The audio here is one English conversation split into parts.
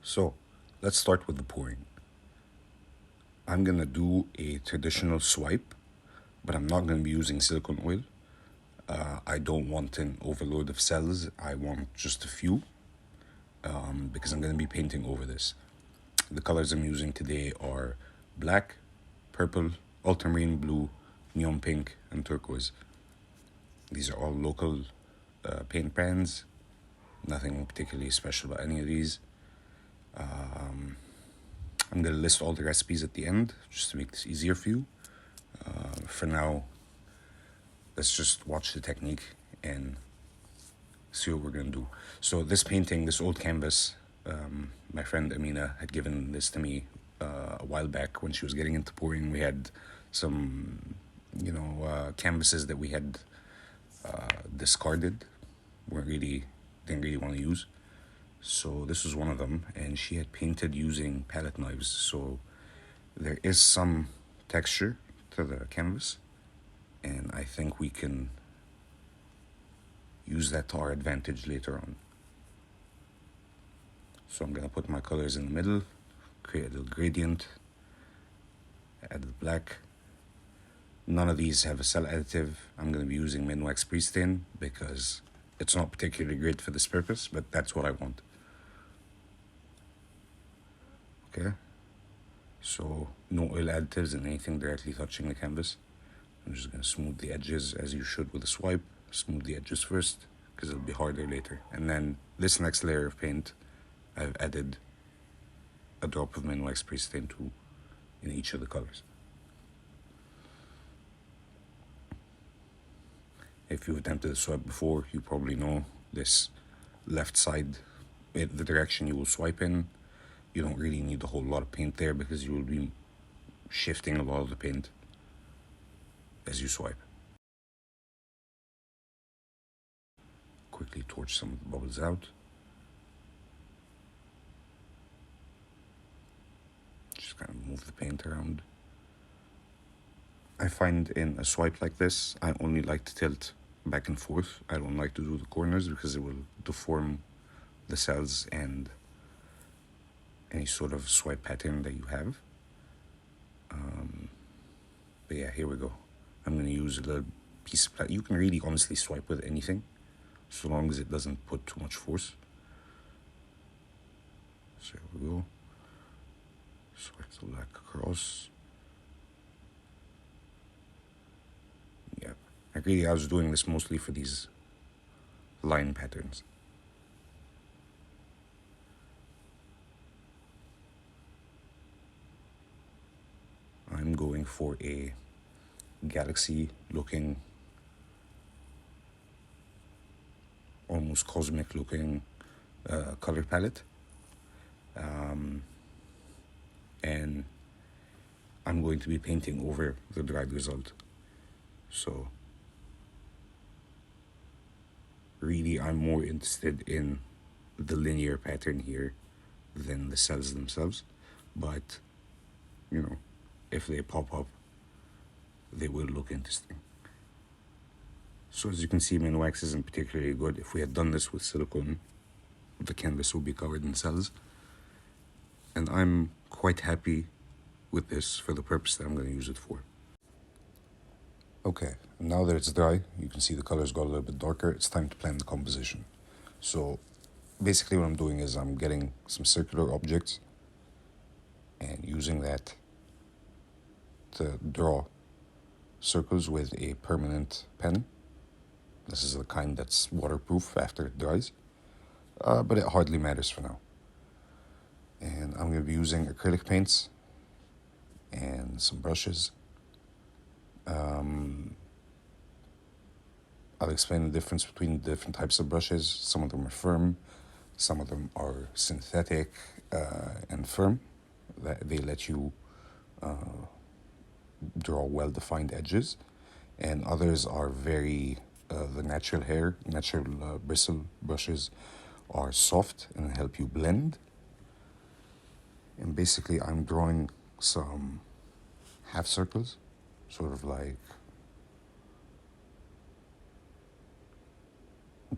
So let's start with the pouring. I'm gonna do a traditional swipe, but I'm not gonna be using silicone oil. I don't want an overload of cells. I want just a few because I'm gonna be painting over this. The colors I'm using today are black, purple, ultramarine blue, neon pink, and turquoise. These are all local paint brands. Nothing particularly special about any of these. I'm going to list all the recipes at the end just to make this easier for you. For now, let's just watch the technique and see what we're going to do. So this painting, this old canvas, my friend Amina had given this to me a while back when she was getting into pouring. We had some, canvases that we had discarded, didn't really want to use. So this was one of them, and she had painted using palette knives. So there is some texture to the canvas, and I think we can use that to our advantage later on. So I'm gonna put my colors in the middle, create a little gradient, add the black. None of these have a cell additive. I'm gonna be using Minwax Pre-Stain because it's not particularly great for this purpose, but that's what I want. Okay, so no oil additives and anything directly touching the canvas. I'm just gonna smooth the edges as you should with a swipe. Smooth the edges first because it'll be harder later. And then this next layer of paint, I've added a drop of Minwax Pre-Stain to in each of the colors. If you've attempted a swipe before, you probably know this left side, the direction you will swipe in. You don't really need a whole lot of paint there because you will be shifting a lot of the paint as you swipe. Quickly torch some bubbles out. Just kind of move the paint around. I find in a swipe like this, I only like to tilt back and forth. I don't like to do the corners because it will deform the cells and any sort of swipe pattern that you have. But yeah, here we go. I'm going to use a little piece of plastic. You can really honestly swipe with anything, so long as it doesn't put too much force. So here we go. Swipe the black across. Yeah, I was doing this mostly for these line patterns. I'm going for a galaxy looking, almost cosmic looking color palette. And I'm going to be painting over the dried result. So really I'm more interested in the linear pattern here than the cells themselves. But, if they pop up, they will look interesting. So as you can see, Minwax isn't particularly good. If we had done this with silicone, the canvas would be covered in cells. And I'm quite happy with this for the purpose that I'm going to use it for. Okay, now that it's dry, you can see the colors got a little bit darker. It's time to plan the composition. So basically what I'm doing is I'm getting some circular objects and using that to draw circles with a permanent pen. This is the kind that's waterproof after it dries, but it hardly matters for now. And I'm going to be using acrylic paints and some brushes. I'll explain the difference between different types of brushes. Some of them are firm, some of them are synthetic and firm. They let you draw well-defined edges, and others are very the natural bristle brushes are soft and help you blend. And basically I'm drawing some half circles, sort of like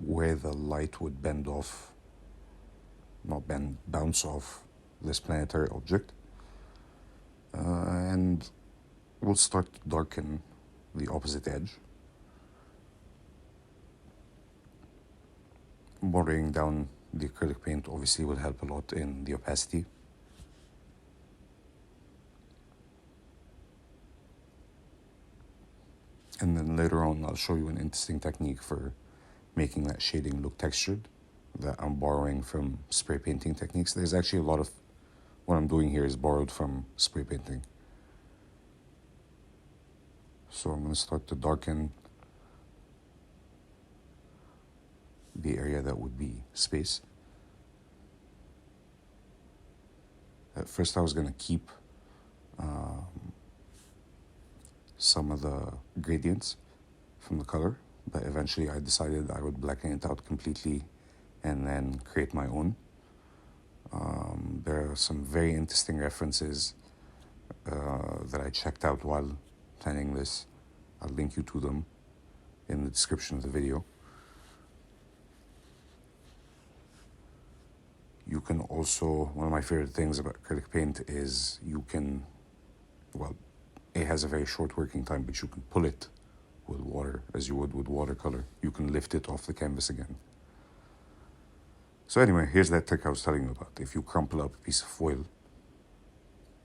where the light would bend off not bounce off this planetary object. And we'll start to darken the opposite edge, bordering down the acrylic paint obviously will help a lot in the opacity. And then later on I'll show you an interesting technique for making that shading look textured that I'm borrowing from spray painting techniques. There's actually a lot of what I'm doing here is borrowed from spray painting. So I'm going to start to darken the area that would be space. At first I was going to keep some of the gradients from the color, but eventually I decided I would blacken it out completely and then create my own. There are some very interesting references that I checked out while planning this. I'll link you to them in the description of the video. You can also, one of my favorite things about acrylic paint is you can, well, it has a very short working time, but you can pull it with water as you would with watercolor. You can lift it off the canvas again. So anyway, here's that trick I was telling you about. If you crumple up a piece of foil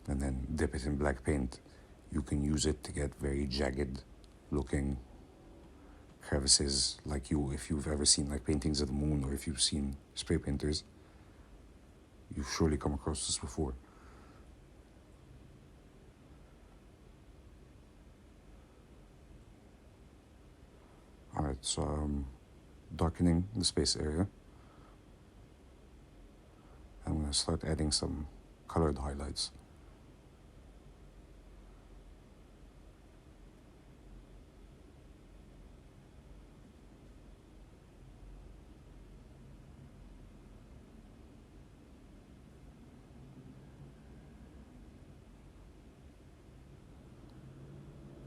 and then dip it in black paint, you can use it to get very jagged looking crevices, like if you've ever seen like paintings of the moon, or if you've seen spray painters, you've surely come across this before. Alright, so I'm darkening the space area. I'm going to start adding some colored highlights.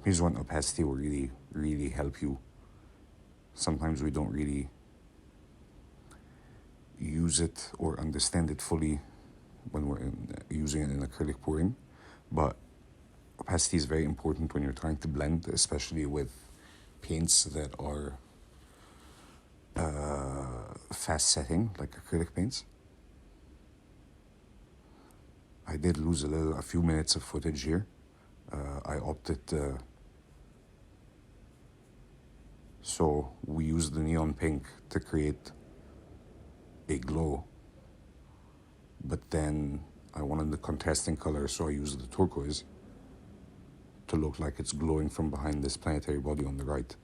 Here's one opacity will really help you. Sometimes we don't really use it or understand it fully when we're using it in acrylic pouring, but opacity is very important when you're trying to blend, especially with paints that are fast setting, like acrylic paints. I did lose a few minutes of footage here. I opted so we used the neon pink to create a glow, but then I wanted the contrasting color, so I used the turquoise to look like it's glowing from behind this planetary body on the right.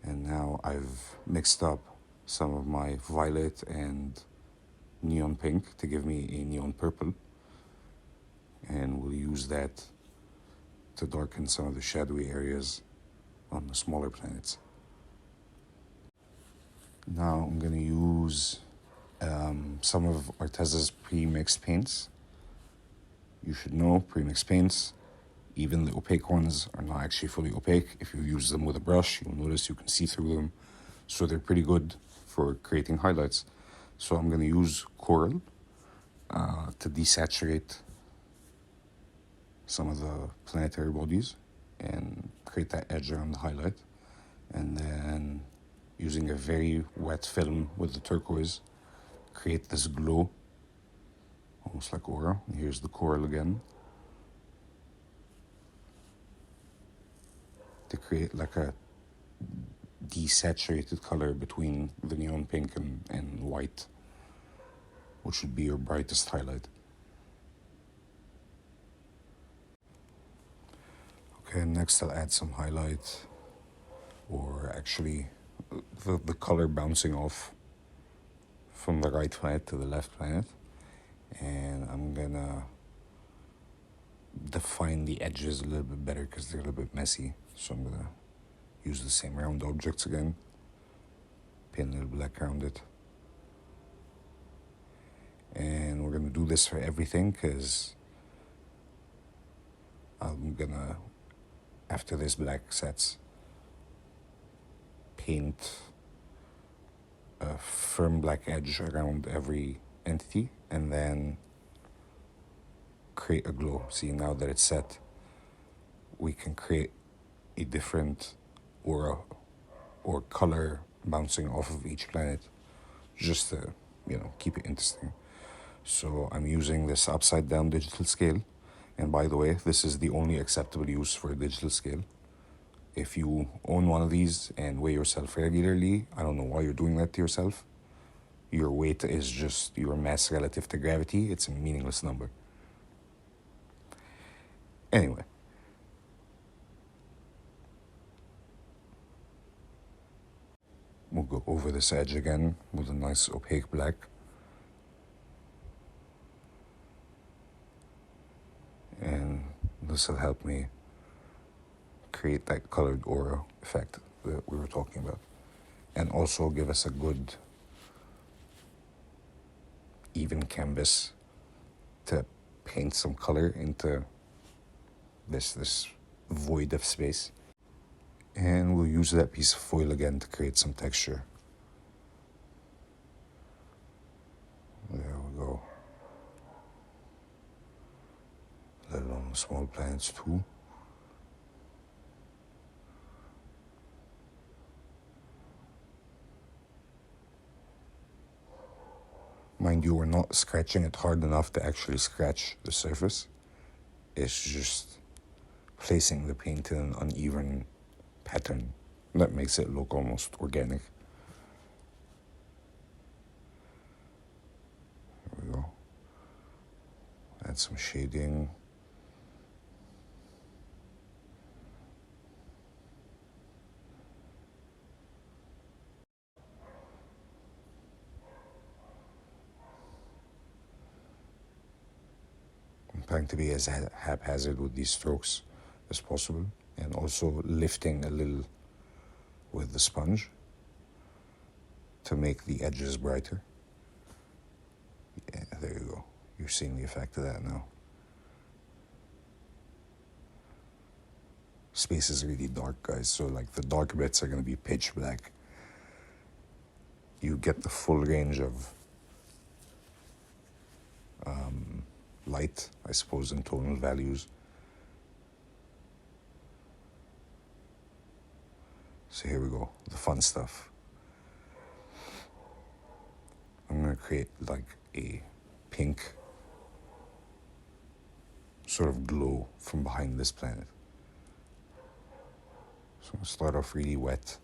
And now I've mixed up some of my violet and neon pink to give me a neon purple, and we'll use that to darken some of the shadowy areas on the smaller planets. Now I'm going to use some of Arteza's pre-mixed paints. You should know pre-mixed paints, even the opaque ones, are not actually fully opaque. If you use them with a brush, you'll notice you can see through them. So they're pretty good for creating highlights. So I'm going to use coral to desaturate some of the planetary bodies and create that edge around the highlight. And then using a very wet film with the turquoise, create this glow, almost like aura. And here's the coral again, to create like a desaturated color between the neon pink and white, which would be your brightest highlight. Okay, next I'll add some highlight, or actually the color bouncing off from the right planet to the left planet. And I'm gonna define the edges a little bit better because they're a little bit messy. So I'm gonna use the same round objects again, paint a little black around it. And we're gonna do this for everything because I'm gonna, after this black sets, paint a firm black edge around every entity, and then create a glow. See, now that it's set, we can create a different aura or color bouncing off of each planet, just to, keep it interesting. So I'm using this upside down digital scale. And by the way, this is the only acceptable use for a digital scale. If you own one of these and weigh yourself regularly, I don't know why you're doing that to yourself. Your weight is just your mass relative to gravity. It's a meaningless number. Anyway, we'll go over this edge again with a nice opaque black. And this will help me create that colored aura effect that we were talking about. And also give us a good even canvas to paint some color into this void of space. And we'll use that piece of foil again to create some texture. There we go. A little on the small planets too. Mind you, we're not scratching it hard enough to actually scratch the surface. It's just placing the paint in an uneven pattern that makes it look almost organic. There we go. Add some shading. I'm trying to be as haphazard with these strokes as possible, and also lifting a little with the sponge to make the edges brighter. Yeah, there you go. You're seeing the effect of that now. Space is really dark, guys, so like the dark bits are going to be pitch black. You get the full range of light, I suppose, and tonal values. So here we go, the fun stuff. I'm going to create like a pink sort of glow from behind this planet. So I'm going to start off really wet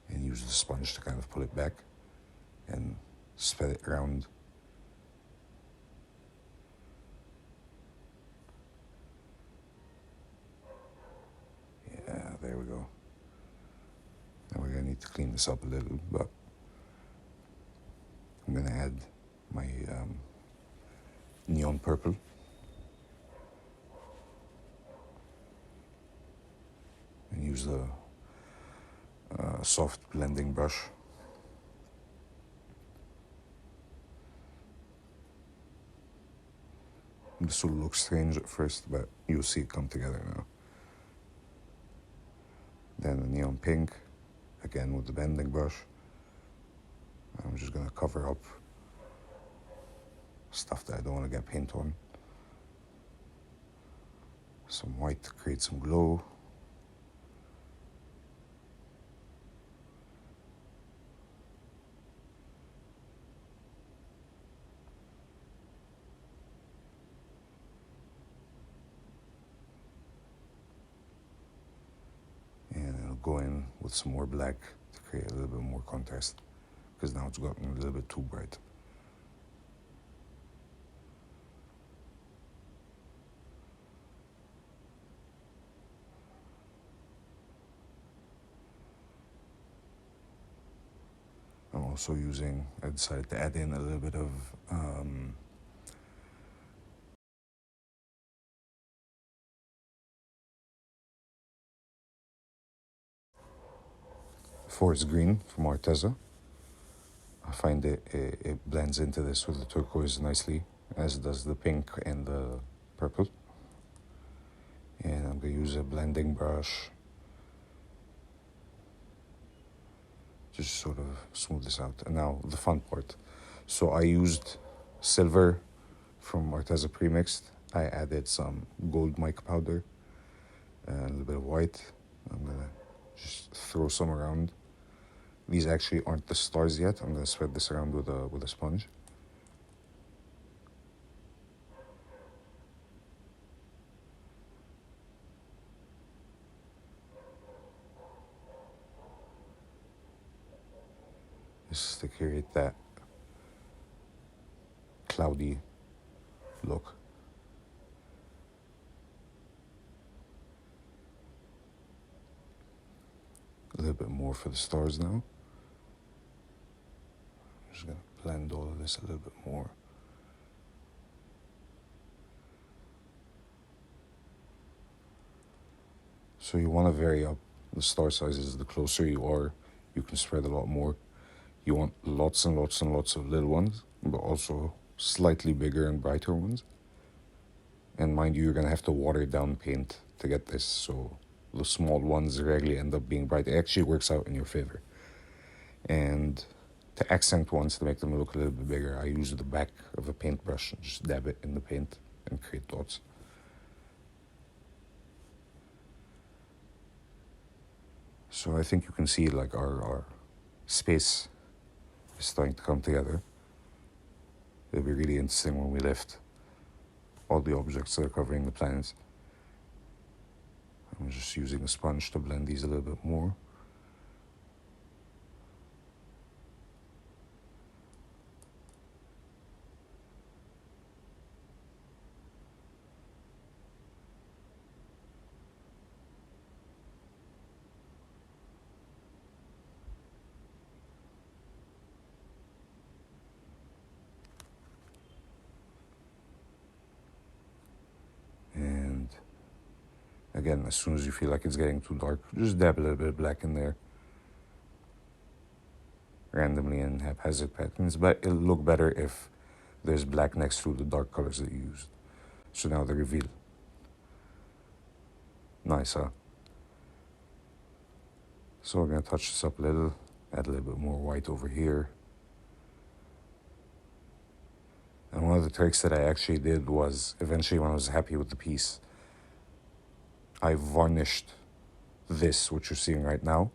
and use the sponge to kind of pull it back and spread it around. Yeah, there we go. Now we're going to need to clean this up a little, but I'm going to add my neon purple. And use the soft blending brush. This will look strange at first, but you'll see it come together now. Then the neon pink, again with the blending brush. I'm just going to cover up stuff that I don't want to get paint on. Some white to create some glow. Go in with some more black to create a little bit more contrast, because now it's gotten a little bit too bright. I'm also I decided to add in a little bit of forest green from Arteza. I find it blends into this with the turquoise nicely, as does the pink and the purple. And I'm going to use a blending brush just sort of smooth this out. And now the fun part. So I used silver from Arteza Premixed. I added some gold mica powder and a little bit of white. I'm gonna just throw some around. These actually aren't the stars yet. I'm gonna spread this around with a sponge. Just to create that cloudy look. A little bit more for the stars now. I'm just gonna blend all of this a little bit more. So you want to vary up the star sizes. The closer you are, you can spread a lot more. You want lots and lots and lots of little ones, but also slightly bigger and brighter ones. And mind you, you're going to have to water down paint to get this, so the small ones rarely end up being bright. It actually works out in your favor. And to accent ones, to make them look a little bit bigger, I use the back of a paintbrush and just dab it in the paint and create dots. So I think you can see like our space is starting to come together. It'll be really interesting when we lift all the objects that are covering the planets. I'm just using a sponge to blend these a little bit more. And again, as soon as you feel like it's getting too dark, just dab a little bit of black in there. Randomly in haphazard patterns, but it'll look better if there's black next to the dark colors that you used. So now the reveal. Nice, huh? So we're gonna touch this up a little, add a little bit more white over here. And one of the tricks that I actually did was, eventually when I was happy with the piece, I varnished this, which you're seeing right now,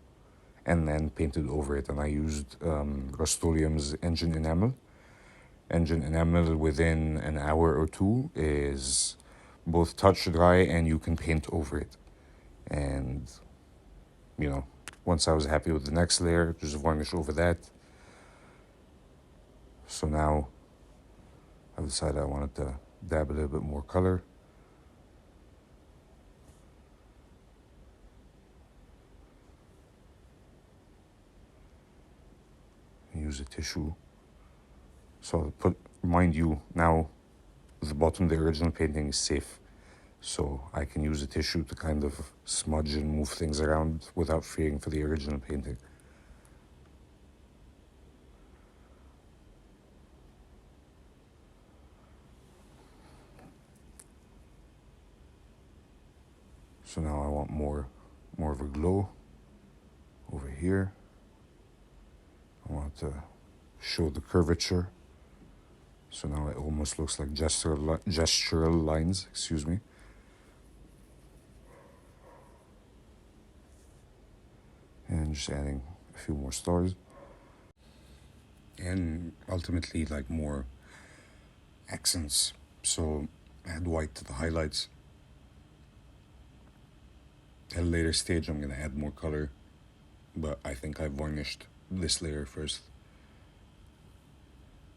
and then painted over it. And I used Rust-Oleum's engine enamel. Engine enamel within an hour or two is both touch dry and you can paint over it. And, you know, once I was happy with the next layer, just varnish over that. So now I've decided I wanted to dab a little bit more color. Use a tissue. So mind you, now the bottom of the original painting is safe. So I can use a tissue to kind of smudge and move things around without fearing for the original painting. So now I want more of a glow over here. I want to show the curvature. So now it almost looks like gestural lines, excuse me. And just adding a few more stars. And ultimately like more accents. So add white to the highlights. At a later stage I'm gonna add more color, but I think I varnished this layer first.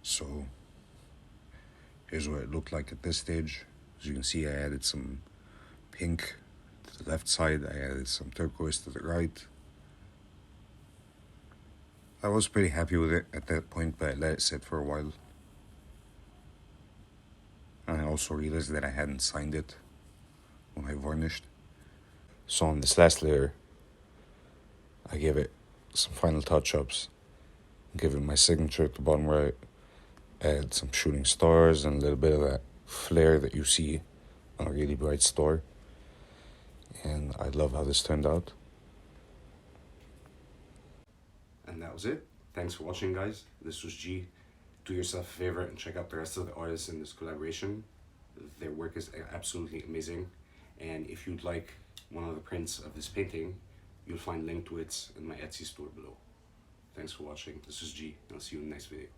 So here's what it looked like at this stage. As you can see, I added some pink to the left side, I added some turquoise to the right. I was pretty happy with it at that point, but I let it sit for a while. And I also realized that I hadn't signed it when I varnished. So on this last layer, I gave it some final touch-ups. Give it my signature at the bottom right. Add some shooting stars and a little bit of that flare that you see on a really bright star. And I love how this turned out. And And that was it. Thanks for watching, guys. This was G. Do yourself a favor and check out the rest of the artists in this collaboration. Their work is absolutely amazing. And if you'd like one of the prints of this painting, you'll find link to it in my Etsy store below. Thanks for watching. This is G, and I'll see you in the next video.